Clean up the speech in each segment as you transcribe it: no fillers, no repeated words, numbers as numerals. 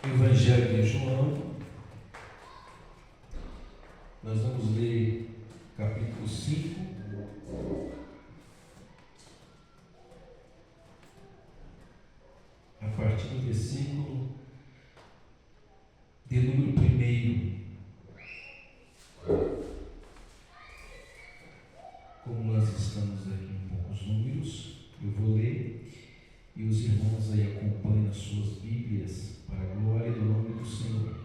Evangelho de João, nós vamos ler capítulo 5, a partir do versículo de número 1. Como nós estamos aqui em poucos números, eu vou ler e os irmãos aí acompanham as suas Bíblias para a glória do nome do Senhor.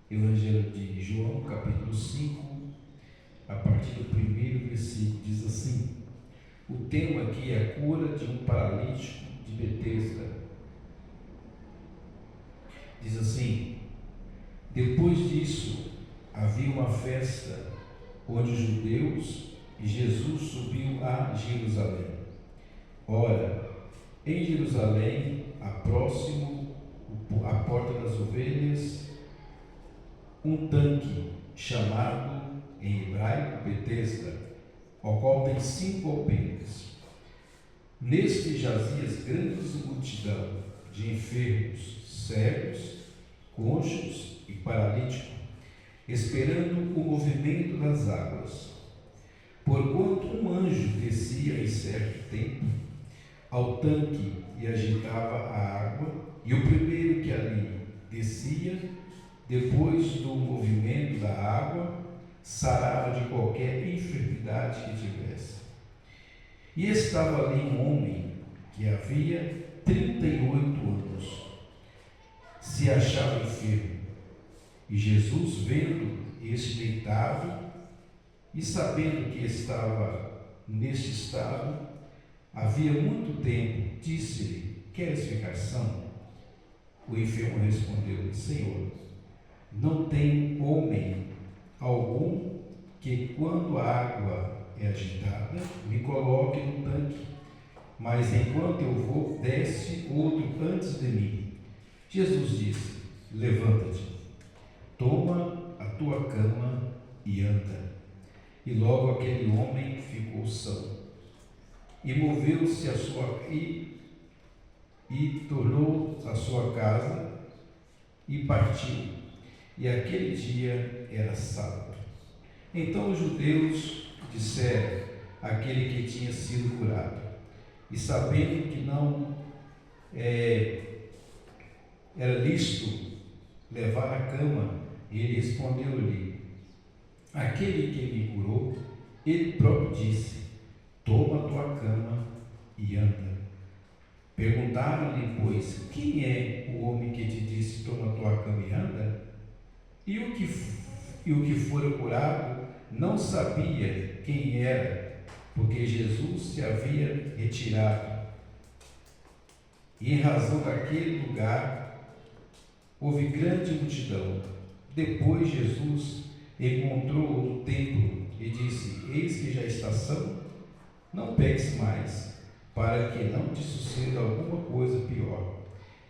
Evangelho de João, capítulo 5, a partir do primeiro versículo, diz assim: o tema aqui é a cura de um paralítico de Betesda. Diz assim: depois disso, havia uma festa onde os judeus e Jesus subiu a Jerusalém. Ora, em Jerusalém, próximo à porta das ovelhas, um tanque chamado em hebraico Betesda, ao qual tem 5 alpendres. Neste jazia grande multidão de enfermos, cegos, coxos e paralíticos, esperando o movimento das águas. Porquanto um anjo descia em certo tempo ao tanque e agitava a água, e o primeiro que ali descia, depois do movimento da água, sarava de qualquer enfermidade que tivesse. E estava ali um homem que havia 38 anos, se achava enfermo. E Jesus, vendo este deitado, e sabendo que estava neste estado, havia muito tempo, disse-lhe: queres ficar são? O enfermo respondeu: Senhor, não tem homem algum que, quando a água é agitada, me coloque no tanque, mas enquanto eu vou, desce outro antes de mim. Jesus disse: levanta-te, toma a tua cama e anda. E logo aquele homem ficou são. E moveu-se e tornou a sua casa e partiu. E aquele dia era sábado. Então os judeus disseram àquele que tinha sido curado, e sabendo que não era lícito levar a cama, ele respondeu-lhe: aquele que me curou, ele próprio disse: toma a tua cama e anda. Perguntaram-lhe, pois, quem é o homem que te disse: toma a tua cama e anda? E o que fora curado não sabia quem era, porque Jesus se havia retirado. E em razão daquele lugar houve grande multidão. Depois Jesus encontrou-o no templo e disse: eis que já está são, não peques mais, para que não te suceda alguma coisa pior.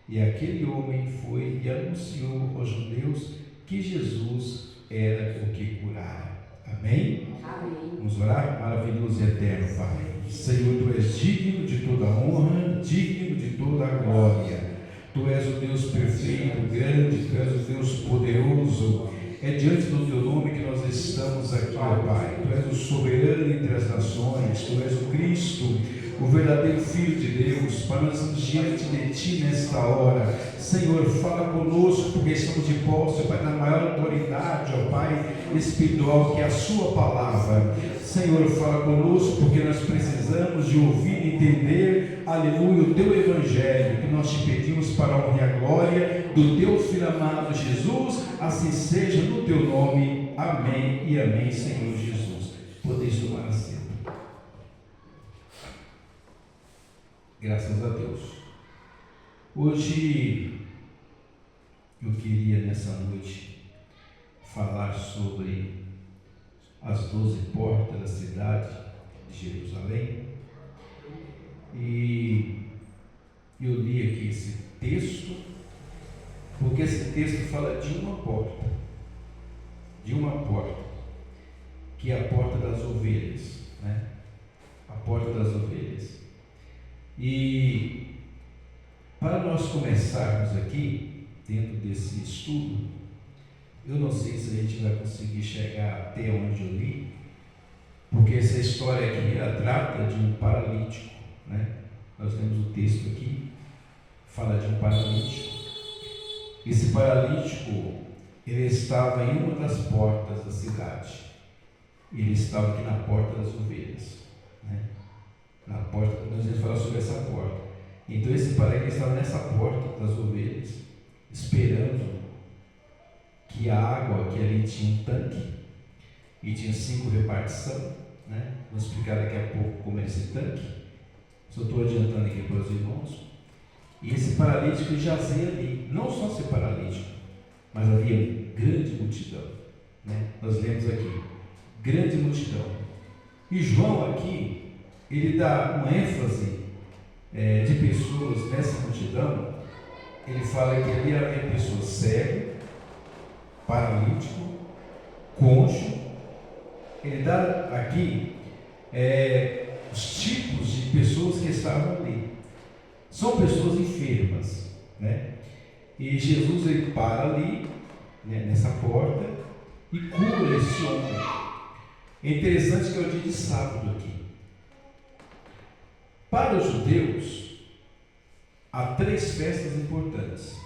E aquele homem foi e anunciou aos judeus que Jesus era o que curara. Amém? Amém. Vamos orar? Maravilhoso e eterno Pai, Senhor, Tu és digno de toda honra, digno de toda glória. Tu és o Deus perfeito, grande, Tu és o Deus poderoso. É diante do Teu nome que nós estamos aqui, ó Pai. Tu és o soberano entre as nações, Tu és o Cristo, o verdadeiro Filho de Deus. Para nós estamos diante de Ti nesta hora. Senhor, fala conosco, porque estamos de posse, Pai, da maior autoridade, ó Pai, espiritual, que é a Sua palavra. Senhor, fala conosco, porque nós precisamos de ouvir e entender, aleluia, o Teu Evangelho, que nós te pedimos para a honra e a glória do Teu Filho amado Jesus. Assim seja no Teu nome. Amém e amém, Senhor Jesus. Podeis tomar assento. Graças a Deus. Hoje eu queria nessa noite falar sobre as 12 portas da cidade de Jerusalém. E eu li aqui esse texto, porque esse texto fala de uma porta, que é a porta das ovelhas, né? A porta das ovelhas. E para nós começarmos aqui, dentro desse estudo, eu não sei se a gente vai conseguir chegar até onde eu li, porque essa história aqui, ela trata de um paralítico, né? Nós temos o texto aqui, fala de um paralítico. Esse paralítico, ele estava em uma das portas da cidade. Ele estava aqui na porta das ovelhas, né? Na porta, nós vamos falar sobre essa porta. Então esse paralítico estava nessa porta das ovelhas, esperando que a água que ali tinha um tanque e tinha 5 repartição, né? Vou explicar daqui a pouco como é esse tanque. Só estou adiantando aqui para os irmãos. E esse paralítico jazia ali, não só ser paralítico, mas havia grande multidão, né? Nós lemos aqui, grande multidão. E João aqui, ele dá uma ênfase de pessoas nessa multidão. Ele fala que ali havia pessoas cego, paralítico, coxo. Ele dá aqui os tipos de pessoas que estavam ali. São pessoas enfermas, né? E Jesus ele para ali, né, nessa porta, e cura esse homem. É interessante que é o dia de sábado aqui. Para os judeus, há 3 festas importantes.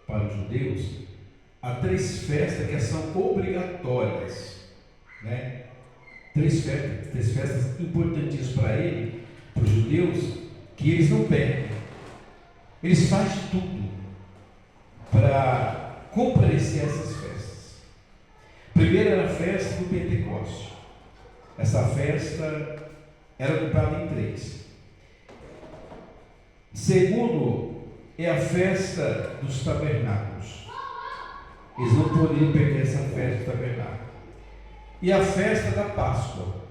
Para os judeus, há 3 festas que são obrigatórias, né? 3 festas importantíssimas para ele, para os judeus, que eles não perdem. Eles fazem tudo para comparecer a essas festas. Primeiro era a festa do Pentecostes. Essa festa era agrupada em 3. Segundo é a festa dos tabernáculos. Eles não poderiam perder essa festa do tabernáculo. E a festa da Páscoa.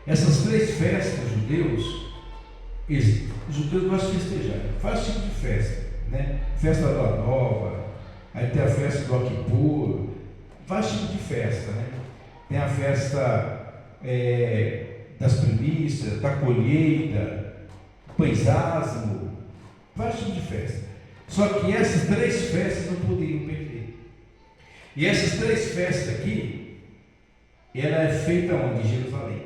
Essas 3 festas, os judeus gostam de festejar. Faz tipo de festa, né? Festa da Lua Nova, aí tem a festa do Yom Kippur, faz tipo de festa, né? Tem a festa das primícias, da colheita, pães ázimos, vários tipos de festa. Só que essas 3 festas não poderiam perder. E essas 3 festas aqui, ela é feita onde? Em Jerusalém.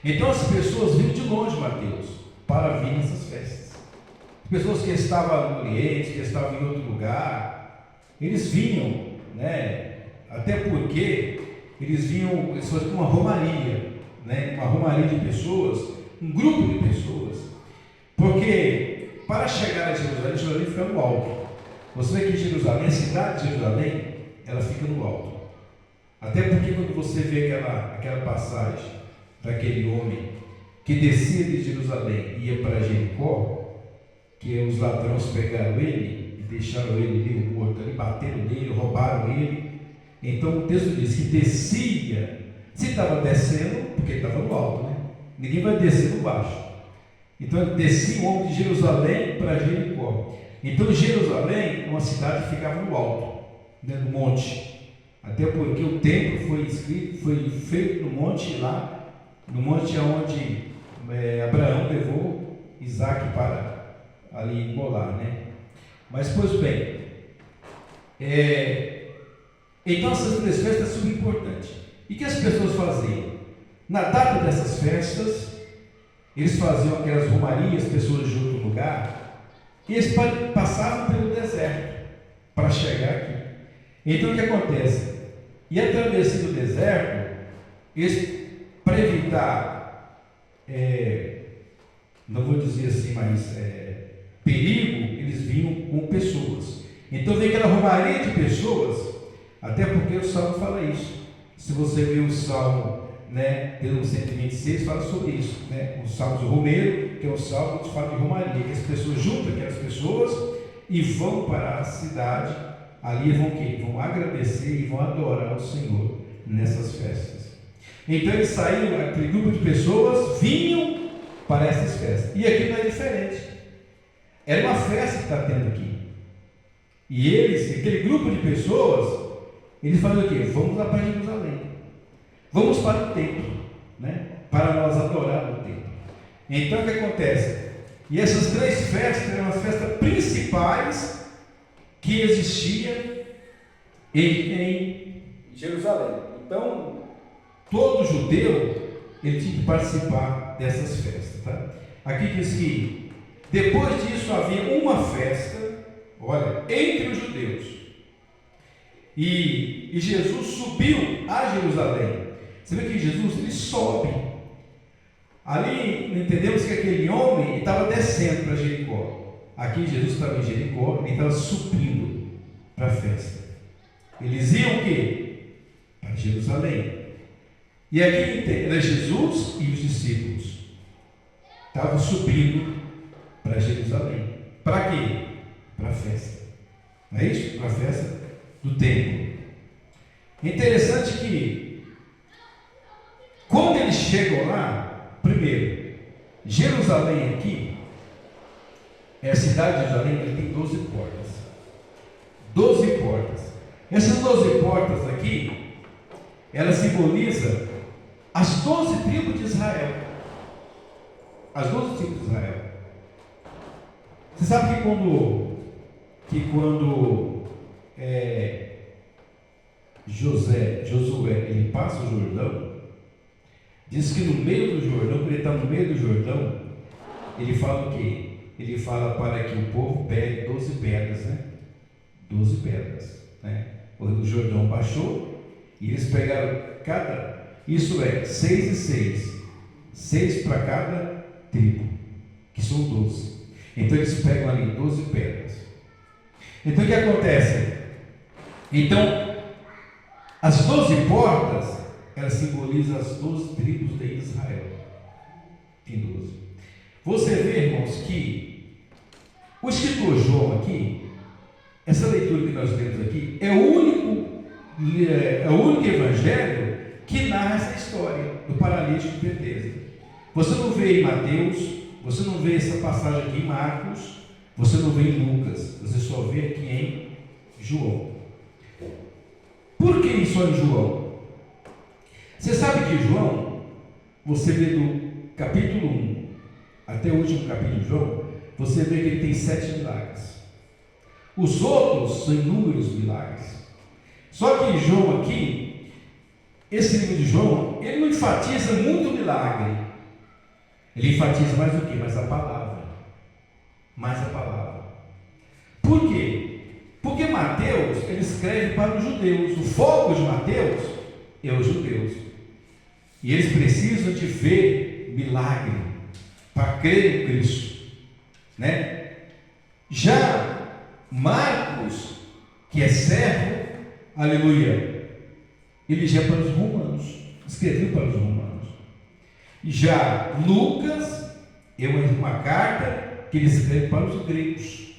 Então as pessoas vinham de longe, Mateus, para vir nessas festas. As pessoas que estavam no Oriente, que estavam em outro lugar, eles vinham, né? Até porque eles faziam uma romaria, né? Uma romaria de pessoas, um grupo de pessoas, porque para chegar a Jerusalém fica no alto. Você vê que Jerusalém, a cidade de Jerusalém, ela fica no alto. Até porque quando você vê aquela passagem daquele homem que descia de Jerusalém e ia para Jericó, que os ladrões pegaram ele e deixaram ele ali morto, ali, bateram nele, roubaram ele. Então o texto diz que descia. Se estava descendo, porque ele estava no alto, né? Ninguém vai descer no baixo. Então ele descia o homem de Jerusalém para Jericó. Então Jerusalém é uma cidade que ficava no alto, né, no monte. Até porque o templo foi feito no monte lá, no monte onde Abraão levou Isaac para ali molar, né? Mas pois bem, então essas 3 festas são super importantes. E o que as pessoas faziam? Na data dessas festas, eles faziam aquelas romarias, pessoas de outro lugar, e eles passavam pelo deserto para chegar aqui. Então o que acontece? E a travessia do deserto, eles, para evitar, não vou dizer assim, mas perigo, eles vinham com pessoas. Então vem aquela romaria de pessoas, até porque o Salmo fala isso. Se você ver o Salmo, né, pelo 126, fala sobre isso, né? O Salmo do Romeiro, que é o Salmo que fala de romaria, que as pessoas juntam aquelas pessoas e vão para a cidade. Ali vão agradecer e vão adorar o Senhor nessas festas. Então eles saíram, aquele grupo de pessoas vinham para essas festas. E aqui não é diferente. Era uma festa que está tendo aqui. E eles, aquele grupo de pessoas, eles fazem o quê? Vamos lá para Jerusalém. Vamos para o templo, né? Para nós adorar o templo. Então o que acontece? E essas 3 festas eram as festas principais que existia em Jerusalém. Então, todo judeu ele tinha que participar dessas festas. Tá? Aqui diz que depois disso havia uma festa, olha, entre os judeus. E Jesus subiu a Jerusalém. Você vê que Jesus ele sobe. Ali entendemos que aquele homem estava descendo para Jericó. Aqui Jesus estava em Jericó, ele estava subindo para a festa. Eles iam o quê? Para Jerusalém. E aqui era Jesus e os discípulos. Estavam subindo para Jerusalém. Para quê? Para a festa. Não é isso? Para a festa do templo. Interessante que, quando eles chegam lá, primeiro, Jerusalém aqui, é a cidade de Jerusalém, ele tem 12 portas. 12 portas. Essas 12 portas aqui, elas simbolizam as 12 tribos de Israel. As 12 tribos de Israel. Você sabe que quando Josué, ele passa o Jordão, diz que no meio do Jordão, quando ele está no meio do Jordão, ele fala o quê? Ele fala para que o povo pegue 12 pedras, né? 12 pedras, né? O Jordão baixou e eles pegaram isso é 6 e 6, 6 para cada tribo, que são 12. Então eles pegam ali 12 pedras. Então o que acontece? Então, as 12 portas, elas simbolizam as 12 tribos de Israel. Tem 12. Você vê, irmãos, que o escritor João aqui, essa leitura que nós lemos aqui, é o único evangelho que narra essa história do paralítico de Betesda. Você não vê em Mateus, você não vê essa passagem aqui em Marcos, você não vê em Lucas, você só vê aqui em João. Por que só em João? Você sabe que João, você vê do capítulo 1 até o último capítulo de João, você vê que ele tem 7 milagres. Os outros são inúmeros milagres. Só que em João aqui, esse livro de João, ele não enfatiza muito o milagre. Ele enfatiza mais o que? Mais a palavra. Mais a palavra. Por quê? Porque Mateus, ele escreve para os judeus. O foco de Mateus é os judeus. E eles precisam de ver milagre para crer em Cristo, né? Já Marcos, que é servo, aleluia, ele já é para os romanos, escreveu para os romanos. Já Lucas é uma carta que ele escreve para os gregos.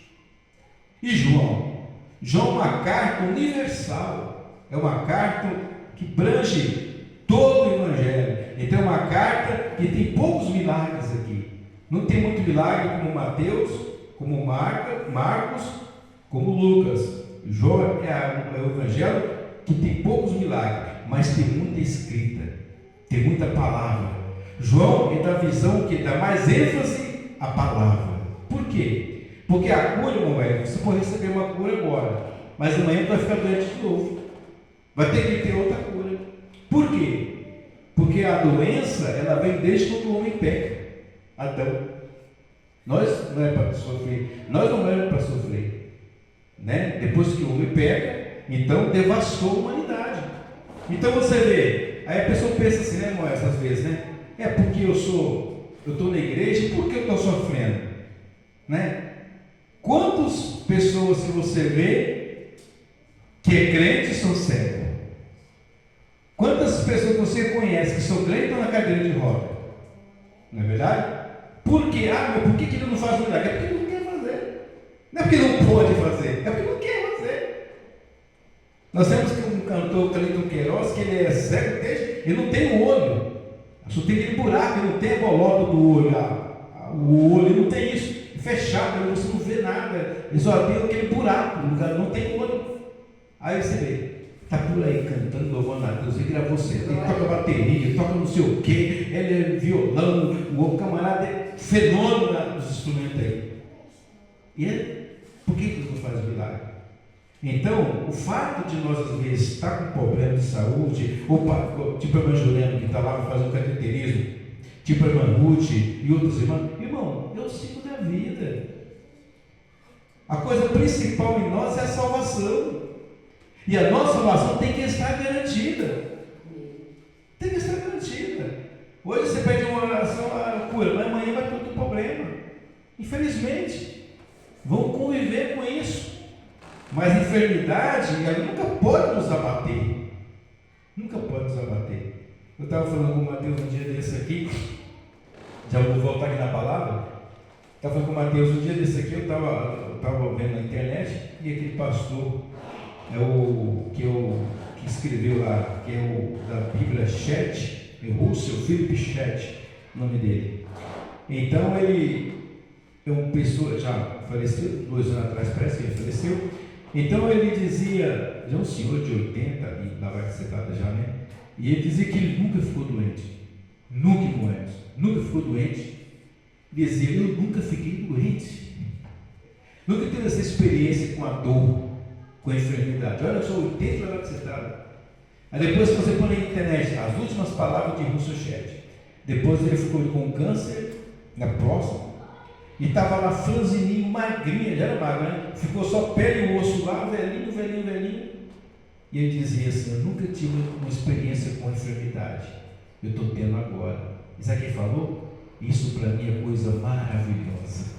E João é uma carta universal, é uma carta que abrange todo o evangelho. Então é uma carta que tem poucos milagres aqui. Não tem muito milagre como Mateus, como Marcos, como Lucas. João é o evangelho que tem poucos milagres, mas tem muita escrita, tem muita palavra. João é da visão que dá mais ênfase à palavra. Por quê? Porque a cura, irmão, você pode receber uma cura agora, mas amanhã você vai ficar doente de novo. Vai ter que ter outra cura. Por quê? Porque a doença, ela vem desde quando o homem peca. Adão. Nós não é para sofrer. Nós não éramos para sofrer. Né? Depois que o homem peca, então devastou a humanidade. Então você vê, aí a pessoa pensa assim, né, irmão, essas vezes, né? É porque eu estou na igreja, por que eu estou sofrendo? Né? Quantas pessoas que você vê que é crente são cegos? Quantas pessoas que você conhece que são crentes estão na cadeira de roda? Não é verdade? Por quê? Por que ele não faz milagre? É porque ele não quer fazer. Não é porque não pode fazer, é porque não quer fazer. Nós temos um cantor, Cleiton Queiroz, que ele é cego, ele não tem o olho. Só tem aquele buraco, ele não tem a bolota do olho. O olho, ele não tem isso. Fechado, você não vê nada. Ele só tem aquele buraco, não tem olho. Aí você vê, está por aí cantando, louvando a Deus, ele gravou CD, toca bateria, toca não sei o que, ele é violão, o camarada é fenômeno nos instrumentos aí. E por que Deus não faz milagre? Então, o fato de nós às vezes estar com problema de saúde, ou tipo a irmã Juliana que está lá fazendo cateterismo, tipo a irmã Ruth e outros irmãos, irmão, é o ciclo da vida. A coisa principal em nós é a salvação. E a nossa salvação tem que estar garantida. Tem que estar garantida. Hoje você pede uma oração, a cura, mas amanhã vai ter outro problema. Infelizmente, vamos conviver com isso. Mas a enfermidade, ela nunca pode nos abater. Nunca pode nos abater. Eu estava falando com o Mateus um dia desse aqui, já vou voltar aqui na palavra. Estava falando com o Mateus um dia desse aqui, eu estava vendo na internet, e aquele pastor, que escreveu lá, que é o da Bíblia Chet, Russell, Philip Chet, o nome dele. Então ele é uma pessoa, já faleceu, 2 anos atrás parece que ele faleceu. Então ele dizia, já é um senhor de 80, e lá vai cacetada já, né? E ele dizia que ele nunca ficou doente. Nunca ficou doente. Ele dizia, eu nunca fiquei doente. Nunca tive essa experiência com a dor, com a enfermidade. Olha só, 80 lá cacetada. Aí depois você põe na internet as últimas palavras de Russell Chet. Depois ele ficou com câncer na próstata. E estava lá franzininho, magrinha, já era magra, né? Ficou só pele e osso lá, velhinho. E ele dizia assim, eu nunca tive uma experiência com enfermidade. Eu estou tendo agora. E sabe quem falou? Isso para mim é coisa maravilhosa.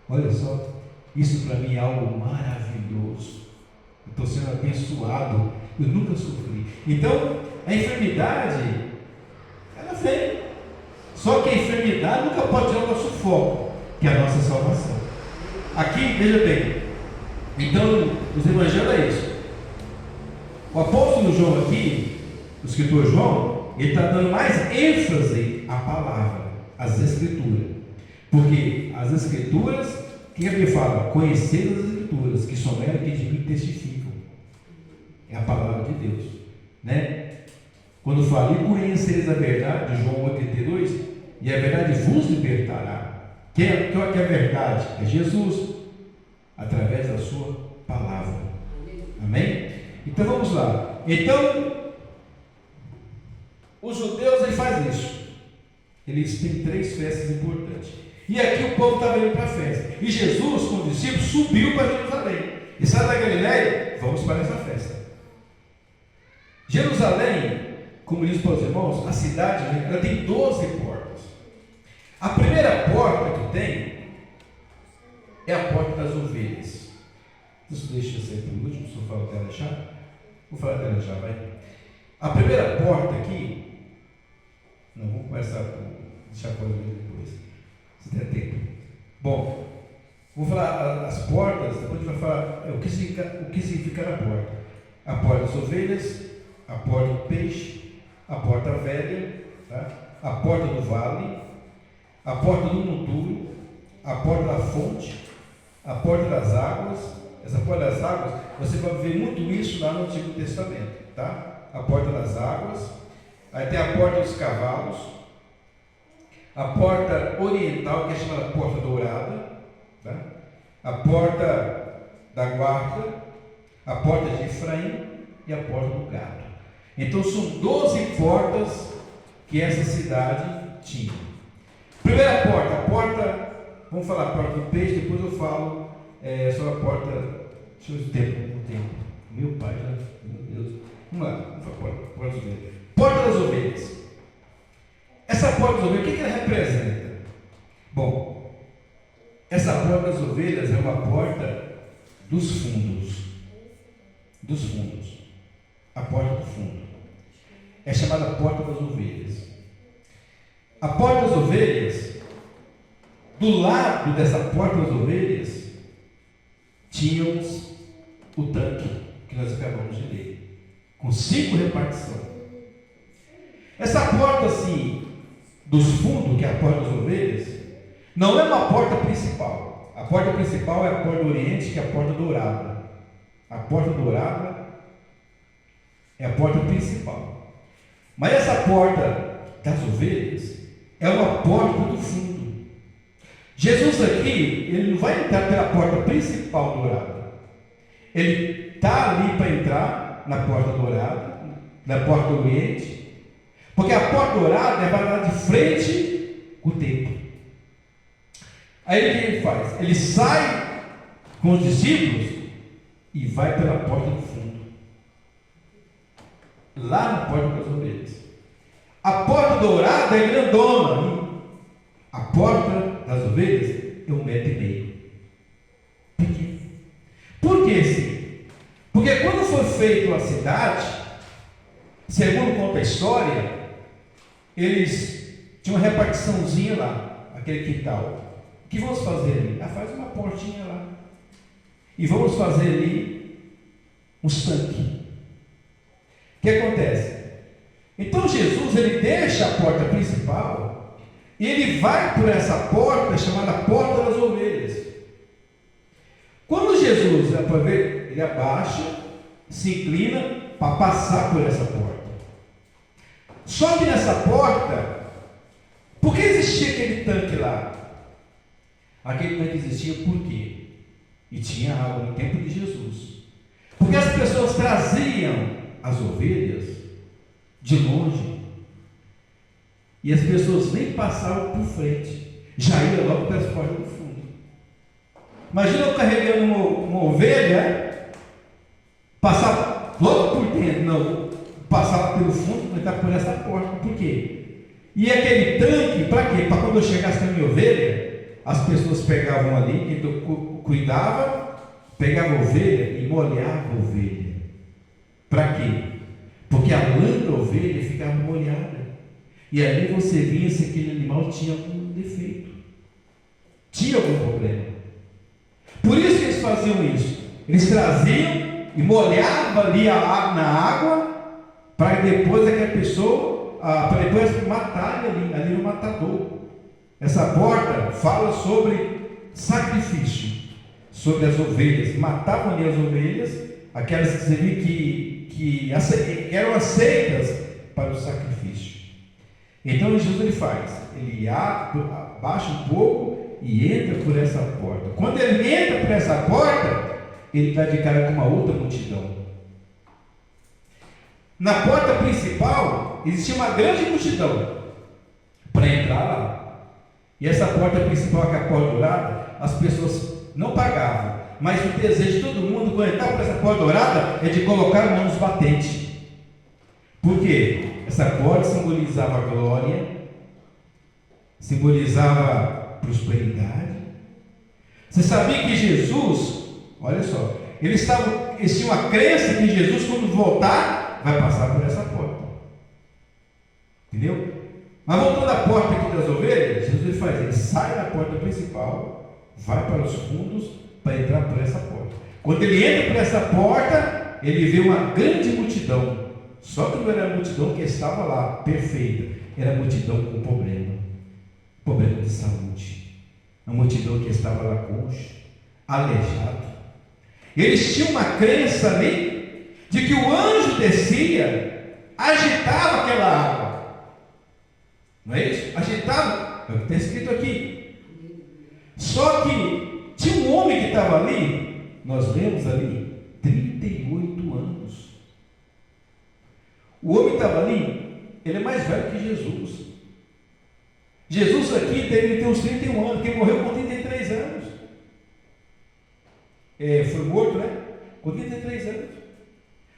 Olha só, isso para mim é algo maravilhoso. Eu estou sendo abençoado. Eu nunca sofri. Então, a enfermidade, ela vem. Só que a enfermidade nunca pode tirar o nosso foco, que é a nossa salvação. Aqui, veja bem, então, os evangelhos é isso. O apóstolo João aqui, o escritor João, ele está dando mais ênfase à palavra, às escrituras. Porque as escrituras, o que ele fala? Conhecer as escrituras, que são elas que de mim testificam. É a palavra de Deus, né? Quando fala, e conhecereis a verdade, João 8,32, e a verdade vos libertará. Que é a verdade? É Jesus, através da sua palavra. Amém? Então vamos lá. Então, os judeus ele faz isso. Eles têm 3 festas importantes. E aqui o povo estava indo para a festa. E Jesus, com os discípulos, subiu para Jerusalém. E sai da Galileia, vamos para essa festa. Jerusalém, como diz para os irmãos, a cidade ela tem 12 portas. A primeira porta que tem é a porta das ovelhas. Deixa eu sair por último, se eu falar dela já. Vou falar dela já, vai. A primeira porta aqui, não, vamos começar por deixar a coisa depois, se der tempo. Bom, vou falar as portas, depois a gente vai falar o que significa a porta. A porta das ovelhas, a porta do peixe, a porta velha, tá? A porta do vale, a porta do monturo, a porta da fonte, a porta das águas. Essa porta das águas, você vai ver muito isso lá no Antigo Testamento, tá? A porta das águas, aí tem a porta dos cavalos, a porta oriental, que é chamada porta dourada, tá? A porta da guarda, a porta de Efraim e a porta do gado. Então são 12 portas que essa cidade tinha. Primeira porta, vamos falar a porta do peixe, depois eu falo sobre a porta, deixa eu ver o tempo, meu pai, né? Meu Deus, vamos lá, vamos falar porta das ovelhas. Porta das ovelhas. Essa porta das ovelhas, o que ela representa? Bom, essa porta das ovelhas é uma porta dos fundos, a porta do fundo, é chamada porta das ovelhas. A porta das ovelhas, do lado dessa porta das ovelhas, tínhamos o tanque que nós acabamos de ler, com 5 repartições. Essa porta assim, dos fundos, que é a porta das ovelhas, não é uma porta principal. A porta principal é a porta do Oriente, que é a porta dourada. A porta dourada é a porta principal. Mas essa porta das ovelhas é uma porta do fundo. Jesus aqui, ele não vai entrar pela porta principal dourada. Ele está ali para entrar na porta dourada, na porta do Oriente, porque a porta dourada vai lá de frente com o templo. Aí o que ele faz? Ele sai com os discípulos e vai pela porta do fundo, lá na porta das ovelhas. A porta dourada é grandona, a porta das ovelhas é 1,5 metro. Por que sim? Porque quando foi feita a cidade, segundo conta a história, eles tinham uma repartiçãozinha lá, aquele quintal. O que vamos fazer ali? Faz uma portinha lá. E vamos fazer ali uns tanques. O que acontece? Então Jesus, ele deixa a porta principal e ele vai por essa porta chamada Porta das Ovelhas. Quando Jesus, ele abaixa, se inclina para passar por essa porta. Só que nessa porta, por que existia aquele tanque lá? Aquele tanque existia por quê? E tinha água no tempo de Jesus. Porque as pessoas traziam as ovelhas de longe. E as pessoas nem passavam por frente. Já ia logo para as portas do fundo. Imagina eu carregando uma ovelha, passar logo por dentro. Não, passava pelo fundo, entrar por essa porta. Por quê? E aquele tanque, para quê? Para quando eu chegasse na minha ovelha, as pessoas pegavam ali, quem cuidava, pegava a ovelha e molhava a ovelha. Para quê? Porque a lã da ovelha ficava molhada. E ali você via se aquele animal tinha algum defeito, tinha algum problema. Por isso que eles faziam isso. Eles traziam e molhavam ali na água, para depois aquela pessoa, para depois matar ali no matador. Essa porta fala sobre sacrifício, sobre as ovelhas. Matavam ali as ovelhas, aquelas que você viu que eram aceitas para o sacrifício. Então Jesus ele faz, ele abaixa um pouco e entra por essa porta. Quando ele entra por essa porta, ele está de cara com uma outra multidão. Na porta principal existia uma grande multidão para entrar lá. E essa porta principal, que é a porta dourada, as pessoas não pagavam, mas o desejo de todo mundo quando entrar por essa porta dourada é de colocar a mão nos batentes. Por quê? Essa porta simbolizava glória, simbolizava prosperidade. Você sabia que Jesus, olha só, eles tinham a crença que Jesus, quando voltar, vai passar por essa porta. Entendeu? Mas voltando à porta aqui das ovelhas, Jesus ele faz, ele sai da porta principal, vai para os fundos para entrar por essa porta. Quando ele entra por essa porta, ele vê uma grande multidão. Só que não era a multidão que estava lá, perfeita, era a multidão com problema de saúde, a multidão que estava lá coxo, aleijado. Eles tinham uma crença ali, de que o anjo descia, agitava aquela água, não é isso? Agitava, é o que está escrito aqui. Só que tinha um homem que estava ali, nós lemos ali, 38 anos. O homem estava ali, ele é mais velho que Jesus. Jesus aqui deve ter uns 31 anos, quem morreu com 33 anos. Foi morto, né? Com 33 anos.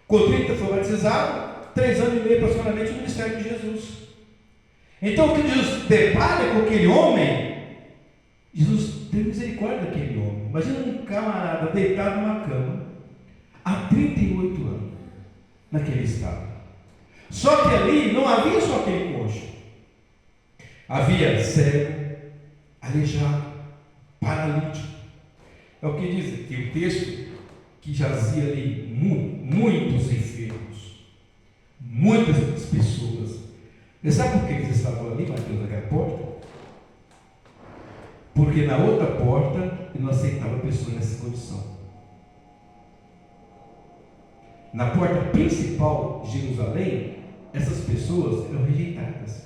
Com 30 foi batizado, 3 anos e meio aproximadamente no ministério de Jesus. Então, o que Jesus depara com aquele homem, Jesus tem misericórdia daquele homem. Imagina um camarada deitado numa cama, há 38 anos, naquele estado. Só que ali não havia só aquele coxo. Havia cego, aleijado, paralítico. É o que diz aqui o texto, que jazia ali muitos enfermos, muitas pessoas. Você sabe por que eles estavam ali, Mateus, naquela porta? Porque na outra porta ele não aceitava pessoas nessa condição. Na porta principal de Jerusalém, essas pessoas eram rejeitadas.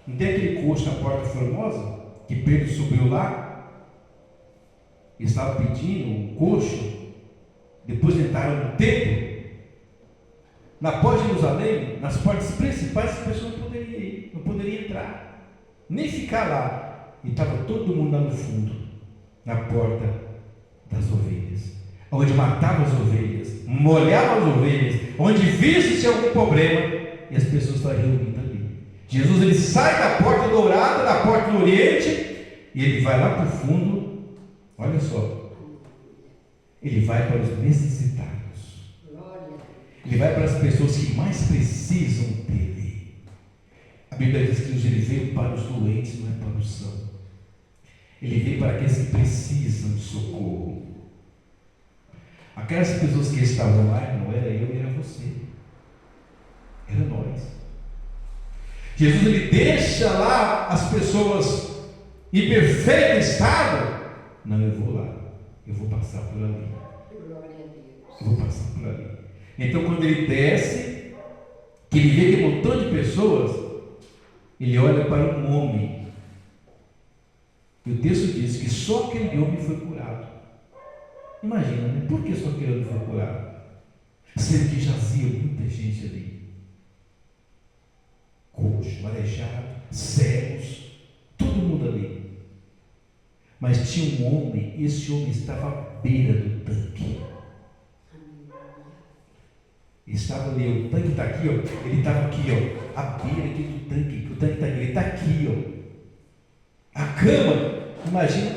Não tem aquele coxo na porta formosa, que Pedro subiu lá, e estava pedindo um coxo, depois entraram no templo. Na porta de Jerusalém, nas portas principais, as pessoas não poderiam ir, não poderiam entrar, nem ficar lá. E estava todo mundo lá no fundo, na porta das ovelhas, onde matava as ovelhas, molhava as ovelhas, onde via se tinha algum problema, e as pessoas estavam reunidas ali. Jesus ele sai da porta dourada, da porta do Oriente, e ele vai lá para o fundo, olha só, Ele vai para os necessitados. Ele vai para as pessoas que mais precisam dele. A Bíblia diz que ele veio para os doentes, não é para os sãos. Ele veio para aqueles que precisam de socorro. Aquelas pessoas que estavam lá, não era eu, era você. Era nós. Jesus, ele deixa lá as pessoas em perfeito estado. Não, eu vou lá. Eu vou passar por ali. Eu vou passar por ali. Então, quando ele desce, que ele vê aquele montão de pessoas, ele olha para um homem. E o texto diz que só aquele homem foi curado. Imagina, né? Por que só aquele homem foi curado? Sendo que jazia muita gente ali. Coxo, aleijado, cegos, todo mundo ali. Mas tinha um homem, esse homem estava à beira do tanque. Ele estava ali, o tanque está aqui, ó. Ele estava aqui, ó, à beira aqui do tanque. O tanque está aqui, ele está aqui, ó. A cama, imagina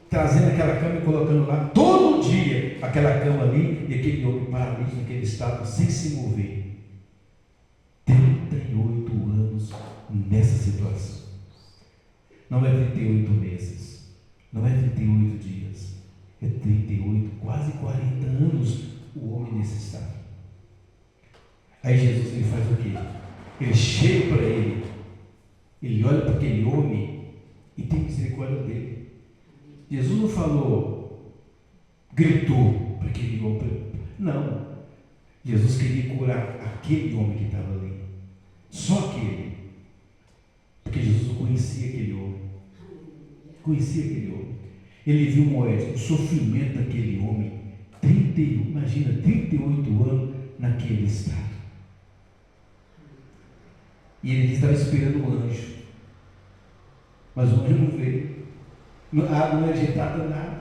trazendo aquela cama e colocando lá todo dia aquela cama ali e aquele homem paralítico naquele estado sem se mover. 38 anos nessa situação. Não é 38 meses, não é 38 dias, é 38, quase 40 anos o homem nesse estado. Aí Jesus, ele faz o quê? Ele chega para ele, ele olha para aquele homem e tem misericórdia dele. Jesus não falou, gritou para aquele homem. Não. Jesus queria curar aquele homem que estava ali. Só aquele. Porque Jesus não conhecia aquele homem. Conhecia aquele homem. Ele viu o sofrimento daquele homem. 31, imagina, 38 anos naquele estado. E ele estava esperando o anjo. Mas o anjo não veio. A água não é agitada, nada.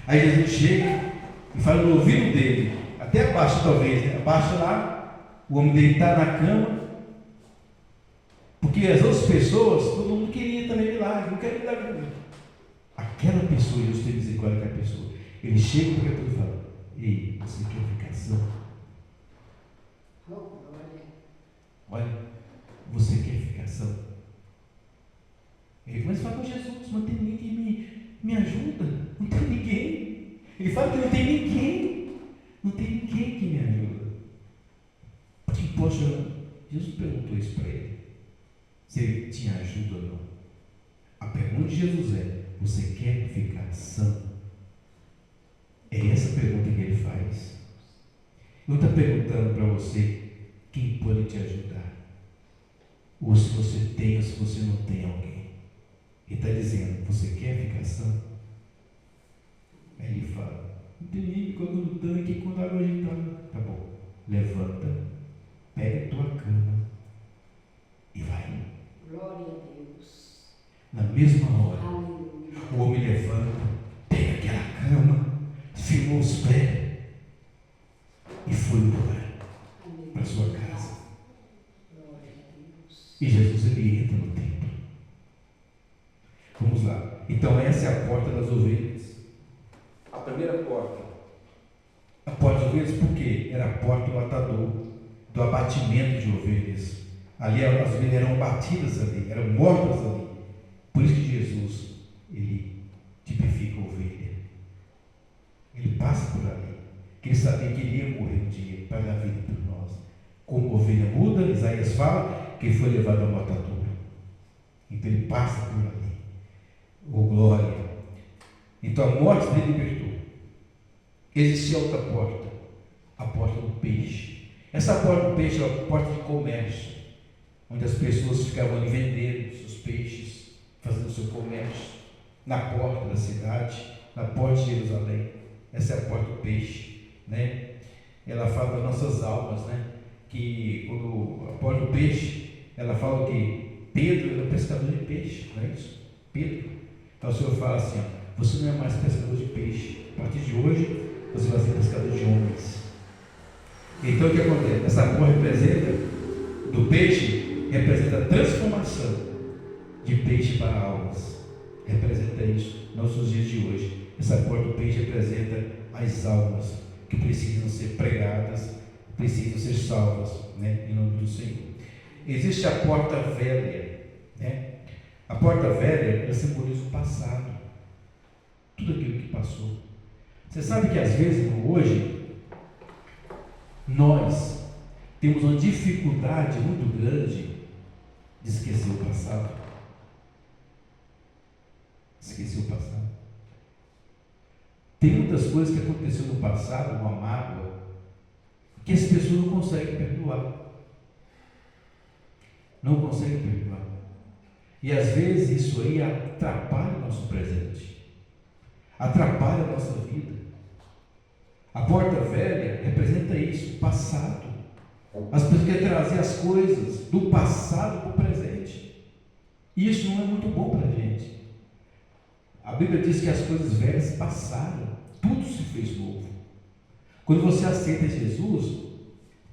Aí Jesus chega e fala no ouvido dele, até abaixo talvez, né? Abaixo lá, o homem dele está na cama. Porque as outras pessoas, todo mundo queria também milagre, não quer milagre. Aquela pessoa, Deus tem misericórdia daquela pessoa. Ele chega para a pessoa e fala: ei, você quer ficar são? Olha, você quer ficar são? Ele começa a falar com Jesus, mas tem ninguém que me ajuda, não tem ninguém. Ele fala que não tem ninguém, não tem ninguém que me ajuda. Porque, poxa, Jesus perguntou isso para ele, se ele tinha ajuda ou não. A pergunta de Jesus é: você quer ficar são? É essa a pergunta que ele faz. Não está perguntando para você quem pode te ajudar, ou se você tem ou se você não tem alguém. Ele está dizendo: você quer ficar são? Aí ele fala: não tem ninguém colocando tanque quando a água agitada. Tá bom, levanta, pega a tua cama e vai. Glória a Deus. Na mesma hora, Aleluia. o homem levanta, pega aquela cama, firmou os pés e foi embora para sua casa. Glória a Deus. E Jesus, ele entra no templo. Vamos lá. Então essa é a porta das ovelhas. A primeira porta. A porta das ovelhas por quê? Era a porta do matador, do abatimento de ovelhas. Ali as ovelhas eram batidas ali, eram mortas ali. Por isso que Jesus, ele tipifica a ovelha. Ele passa por ali. Porque ele sabia que ele ia morrer um dia para dar vida por nós. Como ovelha muda, Isaías fala que ele foi levado ao matador. Então ele passa por ali. Oh, glória! Então a morte dele libertou. Existia outra porta, a porta do peixe. Essa porta do peixe é a porta de comércio, onde as pessoas ficavam ali vendendo seus peixes, fazendo seu comércio, na porta da cidade, na porta de Jerusalém. Essa é a porta do peixe, né? Ela fala das nossas almas, né? Que quando a porta do peixe, ela fala que Pedro era pescador de peixe, não é isso? Pedro. Então o Senhor fala assim: ó, você não é mais pescador de peixe, a partir de hoje você vai ser pescador de homens. Então o que acontece? Essa porta representa, do peixe, representa a transformação de peixe para almas. Representa isso, nossos dias de hoje. Essa porta do peixe representa a as almas que precisam ser pregadas, precisam ser salvas, né? Em nome do Senhor. Existe a porta velha, né? A porta velha, ela simboliza o passado, tudo aquilo que passou. Você sabe que às vezes, hoje, nós temos uma dificuldade muito grande de esquecer o passado. Esquecer o passado. Tem muitas coisas que aconteceram no passado, uma mágoa, que as pessoas não conseguem perdoar. Não conseguem perdoar. E às vezes isso aí atrapalha o nosso presente, atrapalha a nossa vida. A porta velha representa isso, passado. As pessoas querem trazer as coisas do passado para o presente. E isso não é muito bom para a gente. A Bíblia diz que as coisas velhas passaram, tudo se fez novo. Quando você aceita Jesus,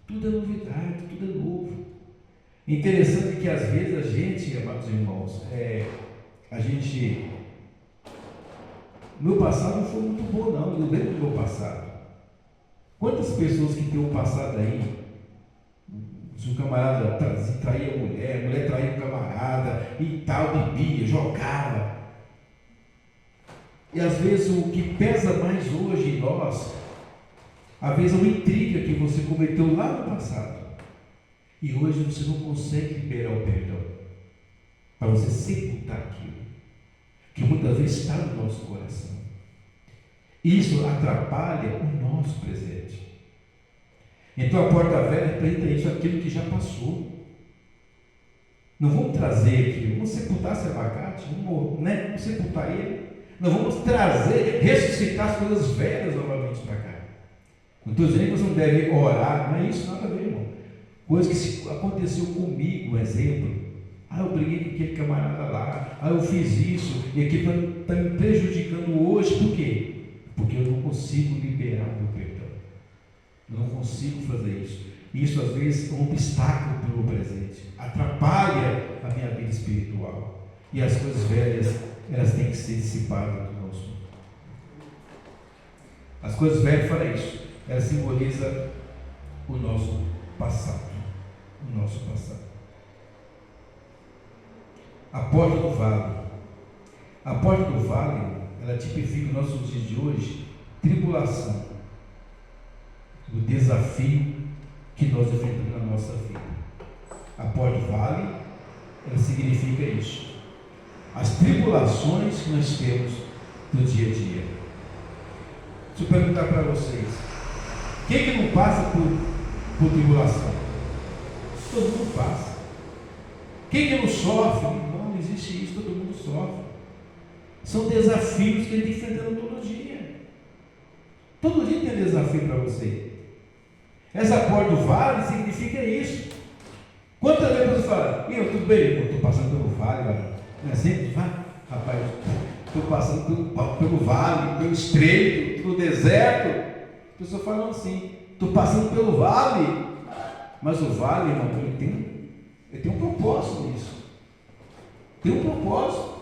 tudo é novidade, tudo é novo. Interessante que às vezes a gente, amados irmãos, meu passado não foi muito bom não, eu lembro do meu passado. Quantas pessoas que têm um passado aí, se o camarada traía a mulher traía o camarada e tal, bebia, jogava. E às vezes o que pesa mais hoje em nós, às vezes é uma intriga que você cometeu lá no passado. E hoje você não consegue liberar o perdão para você sepultar aquilo que muitas vezes está no nosso coração. Isso atrapalha o nosso presente. Então a porta velha representa isso, aquilo que já passou. Não vamos trazer aqui, vamos sepultar esse abacate, vamos sepultar ele. Nós vamos trazer, ressuscitar as coisas velhas novamente para cá. Não estou dizendo que você não deve orar, não é isso, nada a ver, irmão. Coisa que aconteceu comigo, um exemplo. Eu briguei com aquele camarada lá, eu fiz isso, e aquilo está me prejudicando hoje, por quê? Porque eu não consigo liberar o meu perdão. Eu não consigo fazer isso. Isso às vezes é um obstáculo para o meu presente, atrapalha a minha vida espiritual. E as coisas velhas, elas têm que ser dissipadas do nosso. As coisas velhas, fala isso, ela simboliza o nosso passado. O nosso passado. A porta do vale. A porta do vale, ela tipifica os nossos dias de hoje, tribulação, o desafio que nós enfrentamos na nossa vida. A porta do vale, ela significa isso. As tribulações que nós temos no dia a dia. Deixa eu perguntar para vocês, quem que não passa por tribulação? Todo mundo passa. Quem que não sofre? Não existe isso, todo mundo sofre. São desafios que ele está enfrentando todo dia. Todo dia tem desafio para você. Essa porta do vale significa isso. Quantas vezes você fala, tudo bem, eu estou passando pelo vale, não é sempre? Rapaz, estou passando pelo vale, pelo estreito, pelo deserto. As pessoas falam assim, estou passando pelo vale. Mas o vale, irmão, ele tem um propósito nisso. Tem um propósito.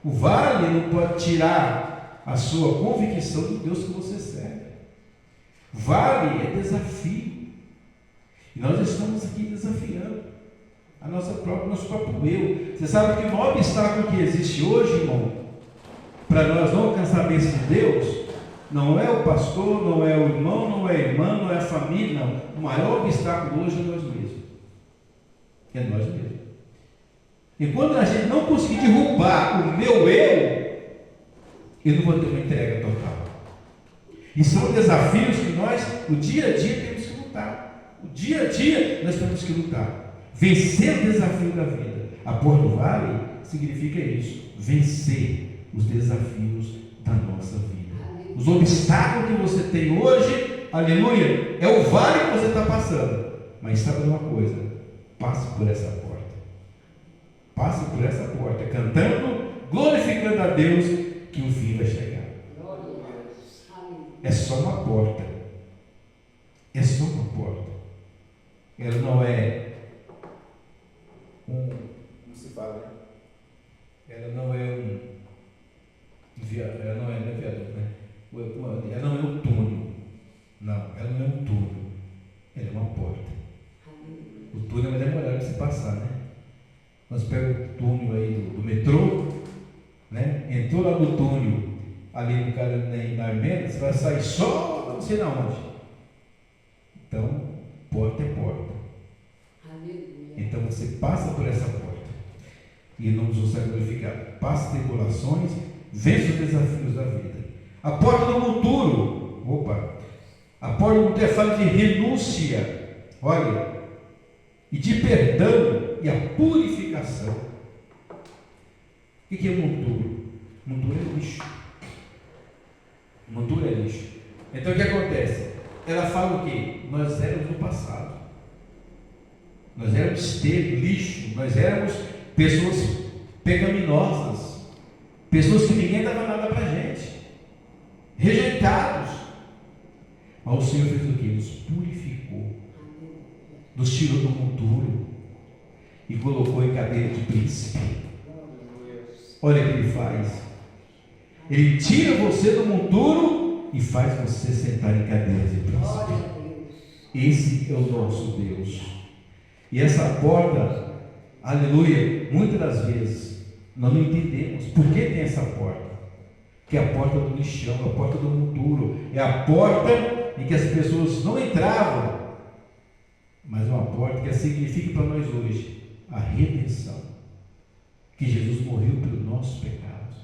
O vale não pode tirar a sua convicção do Deus que você serve. Vale é desafio. E nós estamos aqui desafiando nosso próprio eu. Você sabe que o maior obstáculo que existe hoje, irmão, para nós não alcançar a bênção de Deus, não é o pastor, não é o irmão, não é a irmã, não é a família, não. O maior obstáculo hoje é nós mesmos. É nós mesmos. E quando a gente não conseguir derrubar o meu eu não vou ter uma entrega total. E são desafios que nós, o dia a dia, temos que lutar. O dia a dia nós temos que lutar. Vencer o desafio da vida. A porta do vale significa isso. Vencer os desafios da nossa vida. Os obstáculos que você tem hoje, aleluia, é o vale que você está passando. Mas sabe uma coisa? Passe por essa porta. Passe por essa porta, cantando, glorificando a Deus, que o fim vai chegar. É só uma porta. É só uma porta. Ela não é como se fala, né? Ela não é viaduto, né? Ela não é passar, né? Nós pegamos o túnel aí do metrô, né? Entrou lá no túnel, ali no cara na Armênia, você vai sair só não sei na onde. Então, porta é porta. Aleluia. Então você passa por essa porta. E não nos consegue glorificar. Passa tribulações, vence os desafios da vida. A porta do futuro. A porta do futuro é fala de renúncia. Olha. E de perdão e a purificação. O que é monturo? Monturo é lixo. Monturo é lixo. Então o que acontece? Ela fala o quê? Nós éramos no passado. Nós éramos esterco, lixo. Nós éramos pessoas pecaminosas. Pessoas que ninguém dava nada para a gente. Rejeitados. Mas o Senhor fez o quê? Nos purificou. Nos tirou do monturo e colocou em cadeira de príncipe. Olha o que Ele faz. Ele tira você do monturo e faz você sentar em cadeira de príncipe. Esse é o nosso Deus. E essa porta, aleluia, muitas das vezes nós não entendemos por que tem essa porta. Que é a porta do lixão, a porta do monturo, é a porta em que as pessoas não entravam. Mas uma porta que significa para nós hoje a redenção. Que Jesus morreu pelos nossos pecados.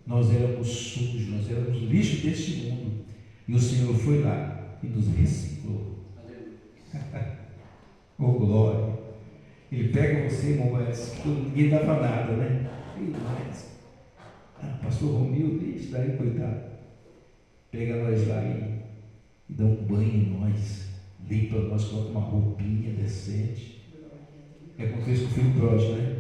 Nós éramos sujos, nós éramos lixo deste mundo. E o Senhor foi lá e nos reciclou. Oh glória! Ele pega você, irmão, mas ninguém dava nada, né? Pastor Romil, deixa daí, coitado. Pega nós lá e dá um banho em nós. Limpa nós, coloca uma roupinha decente. É como fez com o filho pródigo, né?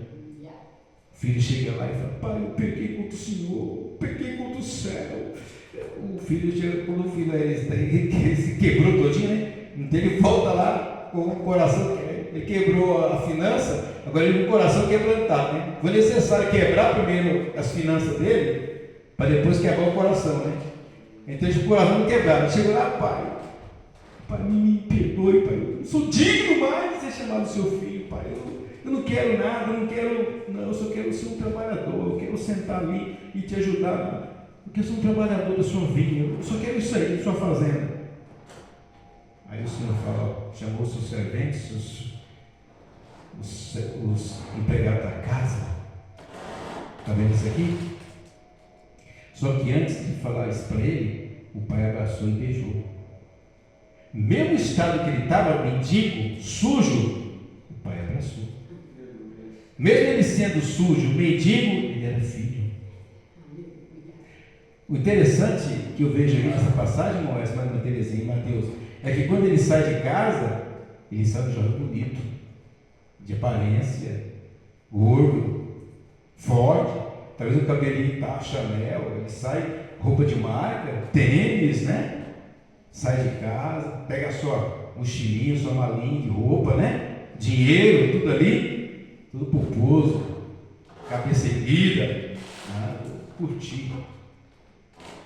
O filho chega lá e fala: pai, eu pequei contra o Senhor, pequei contra o céu. O filho chega, quando o filho se quebrou todinho, né? Então ele volta lá com o coração, ele quebrou a finança, agora ele com o coração quebrantado, né? Foi necessário quebrar primeiro as finanças dele, para depois quebrar o coração, né? Então ele com o coração quebrado, chegou lá: pai, me perdoe, pai, eu não sou digno mais de ser chamado seu filho, pai, eu não quero nada, eu só quero ser um trabalhador, eu quero sentar ali e te ajudar, porque eu sou um trabalhador da sua vinha, eu só quero isso aí, da sua fazenda. Aí o Senhor fala, chamou os seus serventes, os empregados da casa. Está vendo isso aqui? Só que antes de falar isso para ele, o pai abraçou e beijou. Mesmo estado que ele estava, mendigo, sujo, o pai abraçou. Mesmo ele sendo sujo, mendigo, ele era filho. O interessante que eu vejo aqui nessa passagem, Moés, mas na Terezinha e Mateus, é que quando ele sai de casa, ele sai de jovem bonito, de aparência, gordo, forte, talvez o cabelinho tá Chanel, ele sai roupa de marca, tênis, né? Sai de casa, pega a sua mochilinha, sua malinha de roupa, né? Dinheiro, tudo ali, tudo pomposo, cabeça erguida, curtir.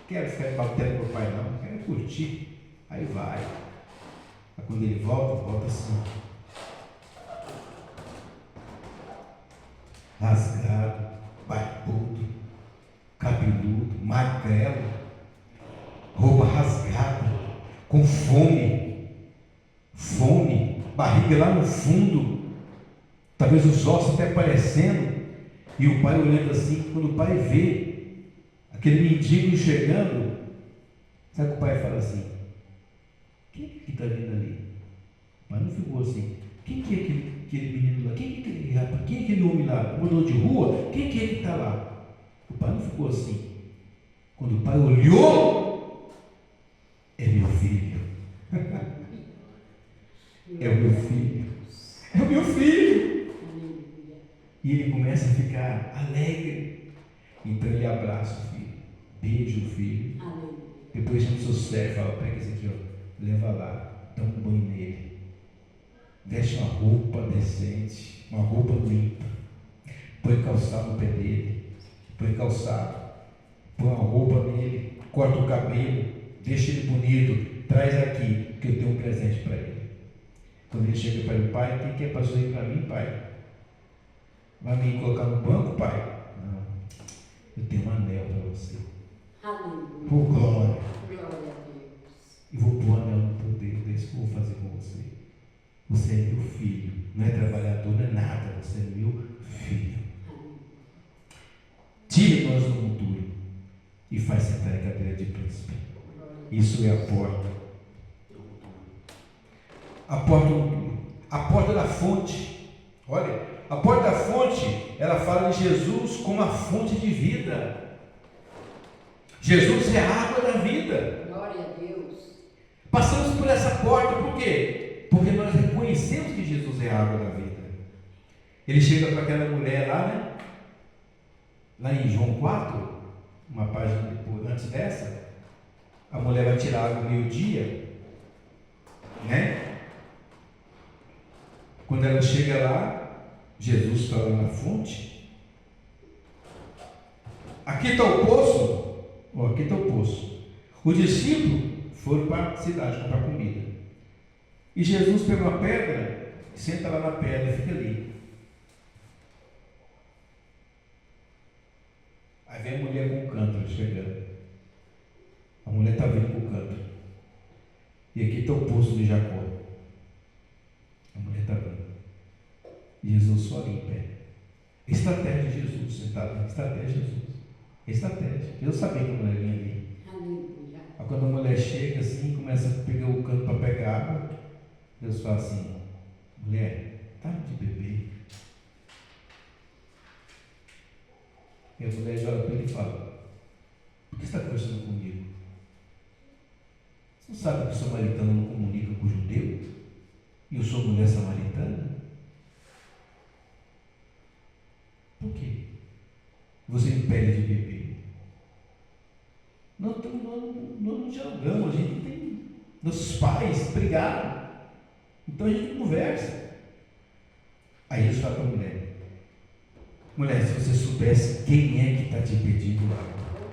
Quero ficar batendo pro pai não, quero curtir. Aí vai. Aí quando ele volta assim. Rasgado, barbudo, cabeludo, magrelo, roupa rasgada, com fome, barriga lá no fundo, talvez os ossos até aparecendo, e o pai olhando assim. Quando o pai vê aquele mendigo chegando, sabe o que o pai fala assim? Quem que está vindo ali? O pai não ficou assim. Quem que é aquele menino lá? Quem que é aquele rapaz? Quem é aquele homem lá? Mudou de rua? Quem que é que está lá? O pai não ficou assim. Quando o pai olhou, é meu filho. É o meu filho. É o meu filho. E ele começa a ficar alegre. Então ele abraça o filho, beija o filho. Depois chama o seu servo e fala: pega esse aqui, ó, leva lá, dá um banho nele. Veste uma roupa decente, uma roupa limpa. Põe calçado no pé dele. Põe calçado. Põe uma roupa nele. Corta o cabelo. Deixa ele bonito. Traz aqui, que eu tenho um presente para ele. Quando ele chega para o pai, o que é pastor aí para mim, pai? Vai me colocar no banco, pai? Não. Eu tenho um anel para você. Aleluia. Por glória. Glória a Deus. E vou pôr um anel no poder. É isso que eu vou fazer com você. Você é meu filho. Não é trabalhador, não é nada. Você é meu filho. Tire nós do monturo e faz sentar em cadeira de príncipe. Isso é a porta. A porta do monturo. A porta da fonte. Olha, a porta da fonte, ela fala de Jesus como a fonte de vida. Jesus é a água da vida. Glória a Deus. Passamos por essa porta, por quê? Porque nós reconhecemos que Jesus é a água da vida. Ele chega para aquela mulher lá, né? Lá em João 4, uma página depois, antes dessa, a mulher vai tirar água ao meio-dia, né? Quando ela chega lá, Jesus está lá na fonte. Aqui está o poço. Aqui está o poço. Os discípulos foram para a cidade comprar comida. E Jesus pegou uma pedra, senta lá na pedra e fica ali. Aí vem a mulher com o cântaro chegando. A mulher está vindo com o cântaro. E aqui está o poço de Jacó. A mulher está vindo. E Jesus só ali em pé. Estratégia de Jesus, sentado. Estratégia de Jesus. Estratégia. Jesus sabia que a mulher vinha ali. Aleluia. Aí quando a mulher chega assim, começa a pegar o canto para pegar água, Deus fala assim: mulher, tá de beber. E a mulher olha para ele e fala: por que você está conversando comigo? Você não sabe que o samaritano não comunica com o judeu? E eu sou mulher samaritana? Por quê? Você me impede de beber? Nós não dialogamos, a gente tem. Nossos pais brigaram. Então a gente conversa. Aí Jesus fala para a mulher: mulher, se você soubesse quem é que está te pedindo água,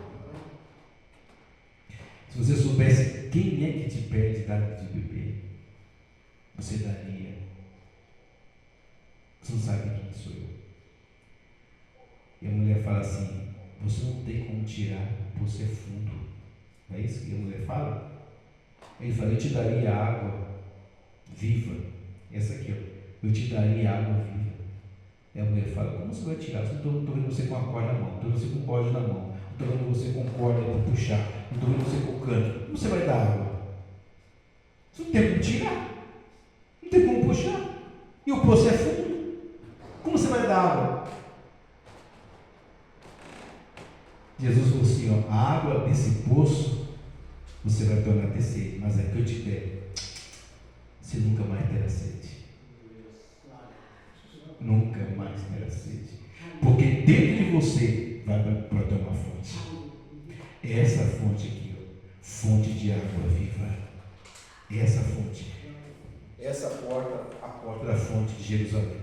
se você soubesse quem é que te pede água de beber, você daria. Você não sabe quem sou eu. E a mulher fala assim: você não tem como tirar, você é fundo. Não é isso que a mulher fala? Ele fala: eu te daria água viva. Essa aqui, ó. Eu te daria água viva. E a mulher fala: como você vai tirar? Eu não estou vendo você com a corda na mão, estou vendo você com o bode na mão, não estou vendo você com corda para puxar, não estou vendo você com o cano. Como você vai dar água? Você não tem como tirar, não tem como puxar. E o poço é fundo. Como você vai dar água? Jesus falou assim: ó, a água desse poço você vai tornar ter sede, mas é que eu te der, você nunca mais terá sede. Nunca mais terá sede. Porque dentro de você vai brotar uma fonte. É essa fonte aqui, ó, fonte de água viva. É essa fonte. Essa porta, a porta da fonte de Jerusalém,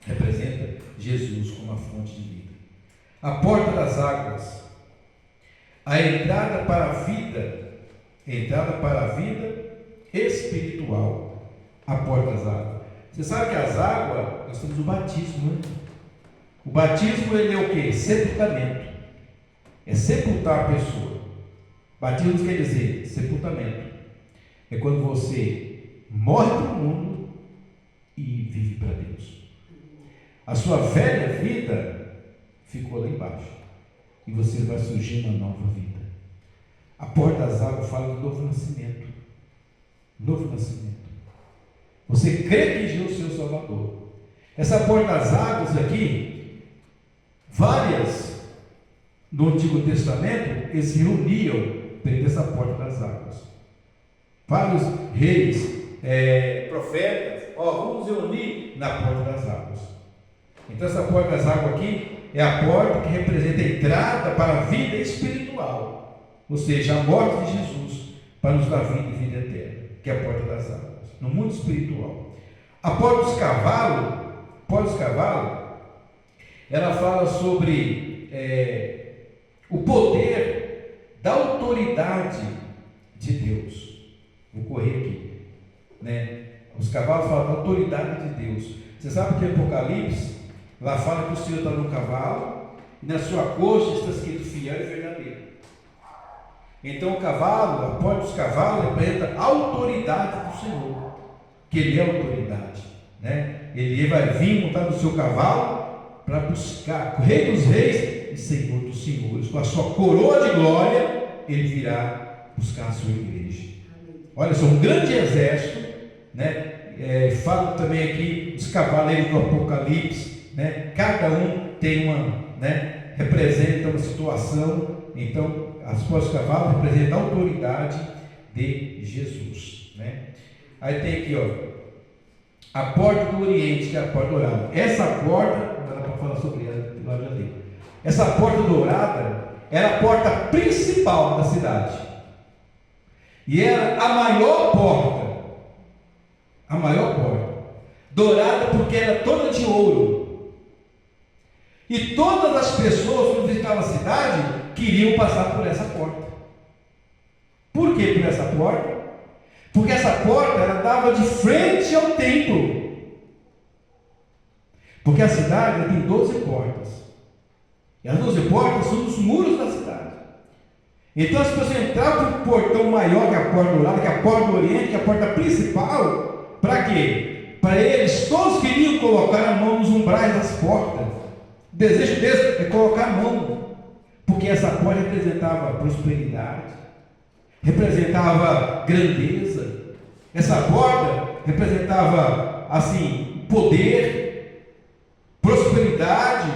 representa Jesus como a fonte de vida. A porta das águas, a entrada para a vida espiritual, a porta das águas. Você sabe que as águas, nós temos o batismo, né? O batismo, ele é o quê? Sepultamento. É sepultar a pessoa. Batismo quer dizer sepultamento. É quando você morre para o mundo e vive para Deus. A sua velha vida ficou lá embaixo. E você vai surgir uma nova vida. A porta das águas fala do novo nascimento. Novo nascimento. Você crê que Jesus é o seu Salvador. Essa porta das águas aqui, várias no Antigo Testamento, eles se reuniam dentro dessa porta das águas. Vários reis, profetas, vamos reunir na porta das águas. Então essa porta das águas aqui é a porta que representa a entrada para a vida espiritual, ou seja, a morte de Jesus para nos dar vida e vida eterna, que é a porta das águas, no mundo espiritual. A porta dos cavalos, ela fala sobre o poder da autoridade de Deus. Vou correr aqui, né? Os cavalos falam da autoridade de Deus. Você sabe que em Apocalipse, lá fala que o Senhor está no cavalo, e na sua coxa está escrito fiel e verdadeiro. Então o cavalo, a porta dos cavalos, representa a autoridade do Senhor, que Ele é autoridade, né? Ele vai vir montar no seu cavalo para buscar o Rei dos Reis e Senhor dos Senhores. Com a sua coroa de glória, Ele virá buscar a sua igreja. Olha só, um grande exército, né? Falo também aqui dos cavaleiros do Apocalipse, né? Cada um tem uma, né? Representa uma situação. Então, as portas dos cavalos representam a autoridade de Jesus, né? Aí tem aqui, ó, a porta do Oriente, que é a porta dourada. Essa porta, não dá para falar sobre ela, lá já li. Essa porta dourada era a porta principal da cidade. E era a maior porta. A maior porta. Dourada porque era toda de ouro. E todas as pessoas que visitavam a cidade queriam passar por essa porta. Por que por essa porta? Porque essa porta ela dava de frente ao templo. Porque a cidade ela tem 12 portas. E as 12 portas são os muros da cidade. Então as pessoas entravam por um portão maior que a porta do lado, que é a porta do Oriente, que é a porta principal. Para quê? Para eles, todos queriam colocar a mão nos umbrais das portas. O desejo deles é colocar a mão. Porque essa porta representava prosperidade, representava grandeza. Essa porta representava, assim, poder, prosperidade,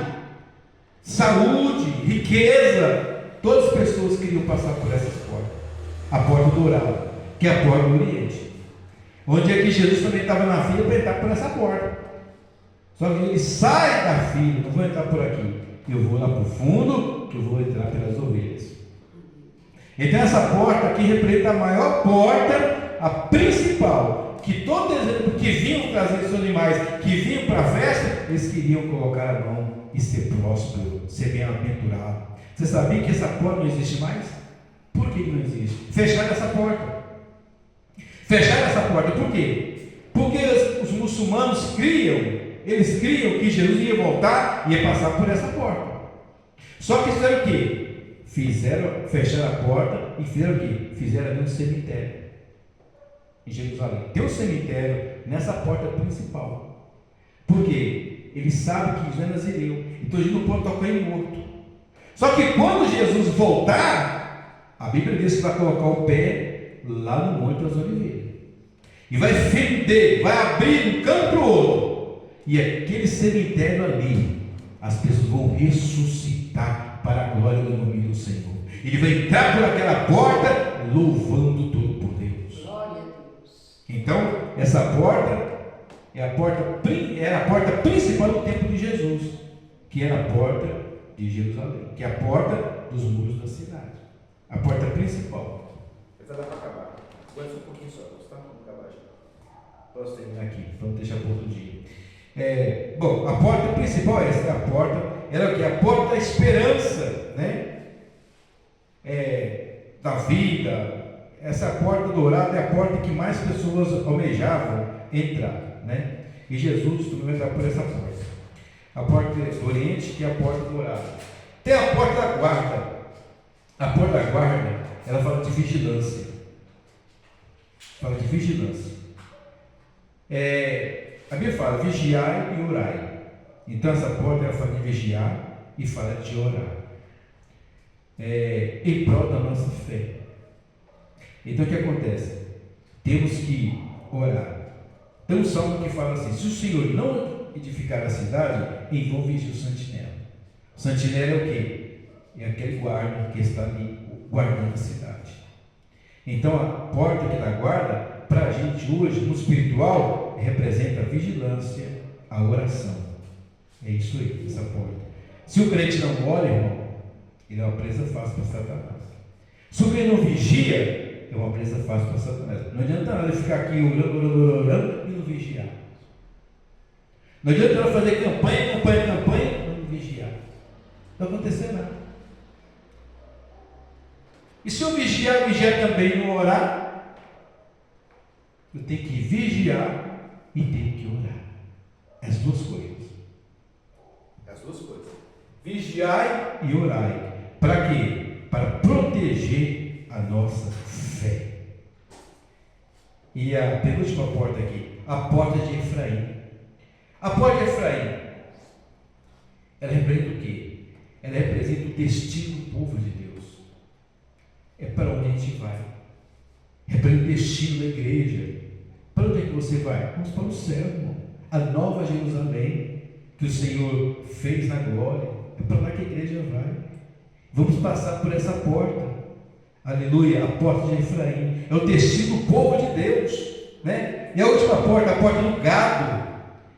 saúde, riqueza. Todas as pessoas queriam passar por essas portas. A porta dourada, que é a porta do Oriente. Onde é que Jesus também estava na fila para entrar por essa porta. Só que ele sai da fila, não vou entrar por aqui. Eu vou lá para o fundo, que eu vou entrar pelas ovelhas. Então essa porta aqui representa a maior porta, a principal, que todos que vinham trazer seus animais, que vinham para a festa, eles queriam colocar a mão e ser próspero, ser bem-aventurado. Você sabia que essa porta não existe mais? Por que não existe? Fecharam essa porta. Fecharam essa porta, por quê? Porque os muçulmanos eles criam que Jesus ia voltar e ia passar por essa porta. Só que fizeram o quê? Fecharam a porta e fizeram o quê? Fizeram ali um cemitério em Jerusalém. Tem um cemitério nessa porta principal. Por quê? Eles sabem que Jesus é nazireu. Então a gente não pode tocar em morto. Só que quando Jesus voltar, a Bíblia diz que vai colocar o pé lá no Monte das Oliveiras. E vai fender, vai abrir um canto para o outro. E aquele cemitério ali, as pessoas vão ressuscitar para a glória do nome do Senhor. Ele vai entrar por aquela porta, louvando todo por Deus. Glória a Deus. Então, essa porta era a porta principal do templo de Jesus, que era a porta de Jerusalém, que é a porta dos muros da cidade. A porta principal. Essa dá para acabar. Aguenta um pouquinho só, tá? Vamos acabar já. Posso terminar aqui, vamos deixar para outro dia. Bom, a porta principal é essa, a porta, era o que? A porta da esperança, né? Da vida. Essa porta dourada é a porta que mais pessoas almejavam entrar, né? E Jesus também vai entrar por essa porta. A porta do Oriente, que é a porta dourada. Tem a porta da guarda. A porta da guarda, ela fala de vigilância. Fala de vigilância. A Bíblia fala vigiai e orai. Então essa porta ela fala de vigiar e fala de orar. Em prol da nossa fé. Então o que acontece? Temos que orar. Tem um salmo que fala assim: se o Senhor não edificar a cidade, então vigie o sentinela. O sentinela é o quê? É aquele guarda que está ali guardando a cidade. Então a porta que dá guarda, para a gente hoje, no espiritual, representa a vigilância, a oração. É isso aí, essa porta. Se o crente não ora, irmão, ele é uma presa fácil para Satanás. Se o crente não vigia, é uma presa fácil para Satanás. Não adianta nada ficar aqui orando e não vigiar. Não adianta ela fazer campanha e não vigiar. Não vai acontecer nada. E se eu vigiar também e não orar? Eu tenho que vigiar e tenho que orar. As duas coisas. As duas coisas. Vigiai e orai. Para quê? Para proteger a nossa fé. E a penúltima porta aqui, a porta de Efraim. A porta de Efraim, ela representa o quê? Ela representa o destino do povo de Deus. É para onde a gente vai. Representa o destino da igreja. Para onde é que você vai? Vamos para o céu, irmão. A nova Jerusalém que o Senhor fez na glória. É para lá que a igreja vai. Vamos passar por essa porta. Aleluia, a porta de Efraim. É o destino do povo de Deus, né? E a última porta, a porta do gado.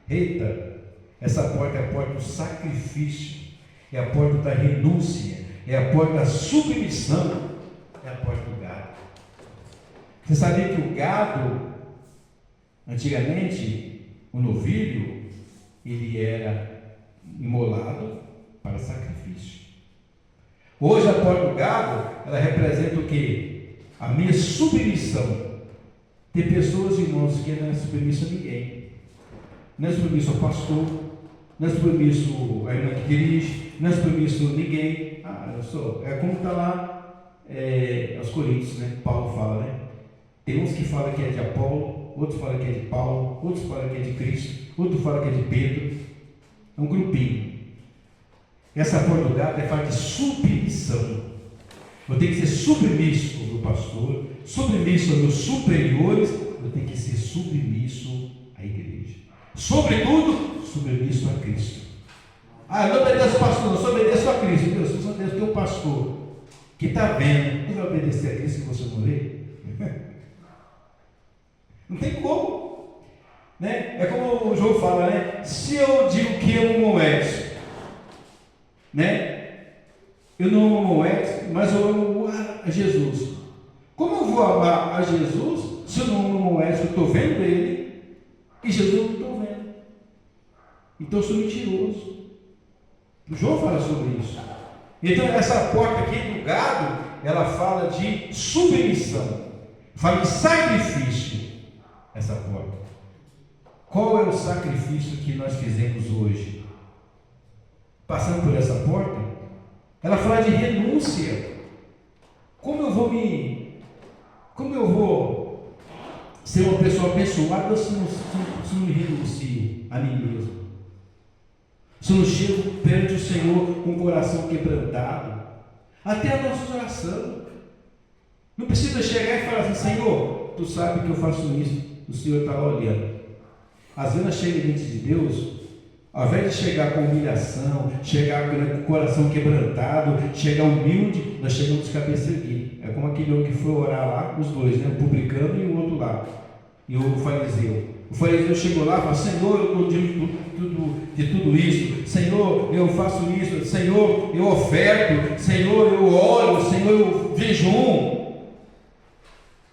Eita, essa porta é a porta do sacrifício. É a porta da renúncia. É a porta da submissão. É a porta do gado. Você sabia que o gado, antigamente, o novilho, ele era imolado para sacrifício. Hoje a porta do gado, ela representa o quê? A minha submissão. Tem pessoas, irmãos, que não é submissa a ninguém. Não é submissa ao pastor, não é submisso a irmã que dirige, não é submisso a ninguém. Eu sou. É como está lá aos Coríntios, né? Paulo fala, né? Tem uns que falam que é de Apolo, outros falam que é de Paulo, outros falam que é de Cristo, outros falam que é de Pedro. É um grupinho. Essa porta do gado é falar de submissão. Eu tenho que ser submisso ao meu pastor, submisso aos meus superiores, eu tenho que ser submisso à igreja. Sobretudo, submisso a Cristo. Eu não obedeço ao pastor, eu só obedeço a Cristo. Deus, eu só obedeço ao teu pastor que está vendo. Tu vai obedecer a Cristo que você morrer? Não tem como, né? É como o João fala, né? Se eu digo que eu amo Moés, né? Eu não amo Moés, mas eu amo a Jesus. Como eu vou amar a Jesus se eu não amo Moés? Eu estou vendo ele e Jesus eu não estou vendo. Então eu sou mentiroso. O João fala sobre isso. Então essa porta aqui do gado, ela fala de submissão, fala de sacrifício. Essa porta. Qual é o sacrifício que nós fizemos hoje? Passando por essa porta, ela fala de renúncia. Como eu vou ser uma pessoa abençoada se não me renuncio a mim mesmo? Se eu não chego perante o Senhor com o coração quebrantado? Até a nossa oração. Não precisa chegar e falar assim: Senhor, tu sabe que eu faço isso. O Senhor está lá olhando. Às vezes nós chegamos diante de Deus, ao invés de chegar com humilhação, chegar com o coração quebrantado, chegar humilde, nós chegamos de cabeça erguida. É como aquele homem que foi orar lá, os dois, né? O publicano e o outro lá, e o fariseu. O fariseu chegou lá e falou: Senhor, eu estou de tudo isso, Senhor, eu faço isso, Senhor, eu oferto, Senhor, eu oro, Senhor, eu jejum.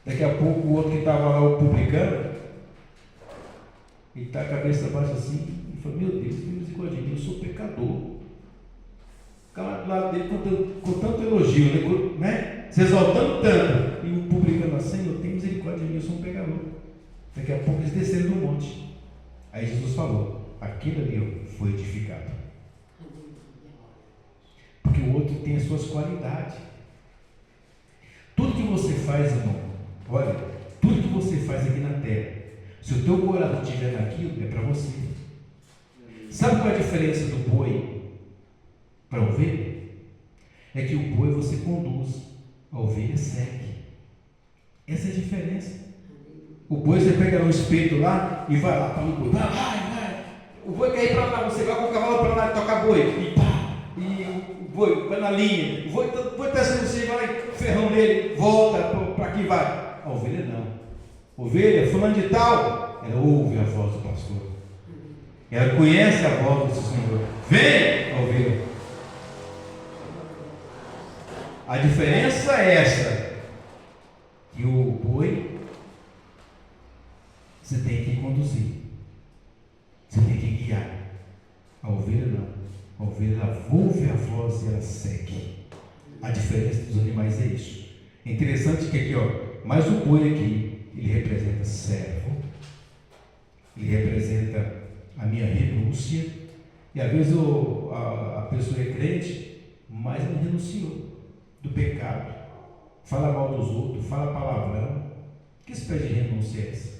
Daqui a pouco o outro que estava lá, o publicano, ele está a cabeça baixa assim, e fala: meu Deus, tem misericórdia de mim, eu sou pecador. O cara do lado dele com tanto elogio, né? Se exaltando tanto, e o publicano assim: Senhor, tem misericórdia de mim, eu sou um pecador. Daqui a pouco eles desceram do monte. Aí Jesus falou: aquele ali foi edificado. Porque o outro tem as suas qualidades. Tudo que você faz, irmão, olha, tudo que você faz aqui na terra, se o teu coração estiver naquilo, é para você. Sabe qual é a diferença do boi para a ovelha? É que o boi você conduz, a ovelha segue. Essa é a diferença. O boi você pega no espeto lá e vai lá para o boi. Vai. O boi quer ir para lá, você vai com o cavalo para lá e toca boi. E pá! E o boi vai na linha. O boi está sendo você, vai ferrão nele, volta para aqui vai. A ovelha não. Ovelha, fulano de tal, ela ouve a voz do pastor. Ela conhece a voz do Senhor. Vem, a ovelha. A diferença é essa: que o boi você tem que conduzir, você tem que guiar. A ovelha não. A ovelha ela ouve a voz e ela segue. A diferença dos animais é isso. É interessante que aqui, Mas o boi aqui, ele representa servo, ele representa a minha renúncia, e às vezes a pessoa é crente, mas não renunciou do pecado, fala mal dos outros, fala palavrão. Que espécie de renúncia é essa?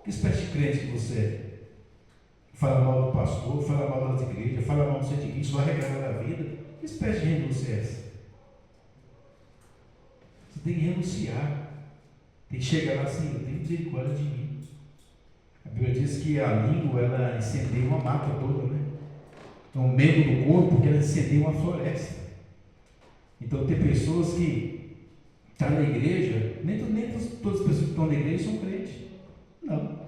Que espécie de crente que você é? Fala mal do pastor, fala mal das igrejas, fala mal do centro de Cristo, vai reclamar da vida. Que espécie de renúncia é essa? Você tem que renunciar, tem que chegar lá assim, eu tenho misericórdia de mim. A Bíblia diz que a língua, ela incendeia uma mata toda, né? É um membro do corpo que ela incendeia uma floresta. Então tem pessoas que estão na igreja, nem todas as pessoas que estão na igreja são crentes. Não.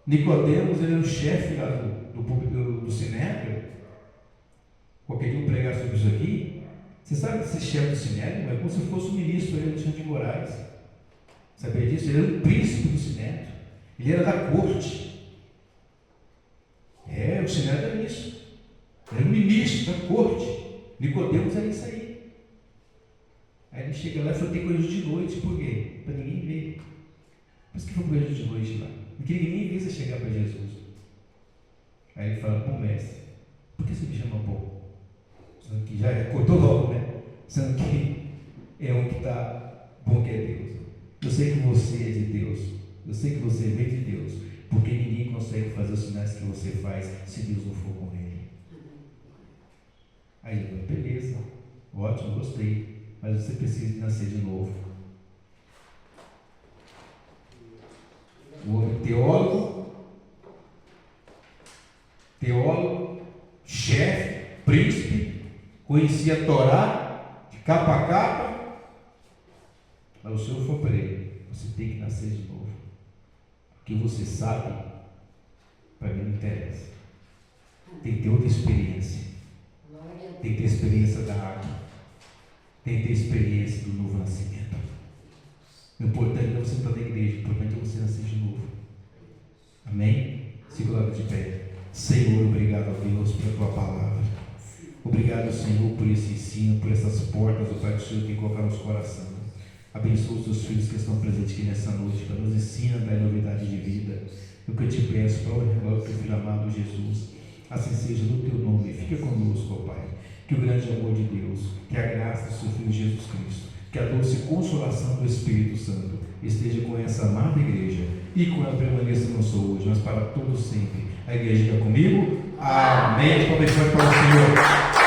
Nicodemos, ele era o chefe lá do Sinédrio. Qualquer dia eu pregar sobre isso aqui. Você sabe que esse chefe do Sinédrio é como se fosse o ministro Alexandre de Moraes. Sabia disso? Ele era o príncipe do Sinédrio. Ele era da corte. O Sinédrio era isso. Era o ministro da corte. Nicodemos era isso aí. Aí ele chega lá e falou: tem coisa de noite. Por quê? Para ninguém ver. Por isso que foi coisa de noite lá. Porque ninguém vê você chegar para Jesus. Aí ele fala: bom mestre, por que você me chama bom? Sendo que já cortou logo, né? Sendo que é um que está bom, que é Deus. Eu sei que você é de Deus. Eu sei que você vem de Deus. Porque ninguém consegue fazer os sinais que você faz se Deus não for com ele. Aí ele falou: beleza, ótimo, gostei. Mas você precisa nascer de novo. O homem teólogo, chefe, príncipe, conhecia a Torá de capa a capa, mas o Senhor falou para ele: você tem que nascer de novo. O que você sabe, para mim não interessa. Tem que ter outra experiência. Tem que ter a experiência da água. Tem que ter a experiência do novo nascimento. O importante não é você estar na igreja, o importante é você nascer de novo. Amém? Se coloca de pé. Senhor, obrigado a Deus pela tua palavra. Obrigado, Senhor, por esse ensino, por essas portas, o Pai do Senhor tem que colocar nos corações. Abençoa os teus filhos que estão presentes aqui nessa noite, para nos ensinar da novidade de vida. Eu que eu te peço, para o teu filho amado Jesus, assim seja no teu nome. Fica conosco, ó Pai. Que o grande amor de Deus, que a graça do seu Filho Jesus Cristo, que a doce consolação do Espírito Santo esteja com essa amada igreja e com ela permaneça não só hoje, mas para todos sempre. A igreja está comigo? Amém. Palmas para o Senhor.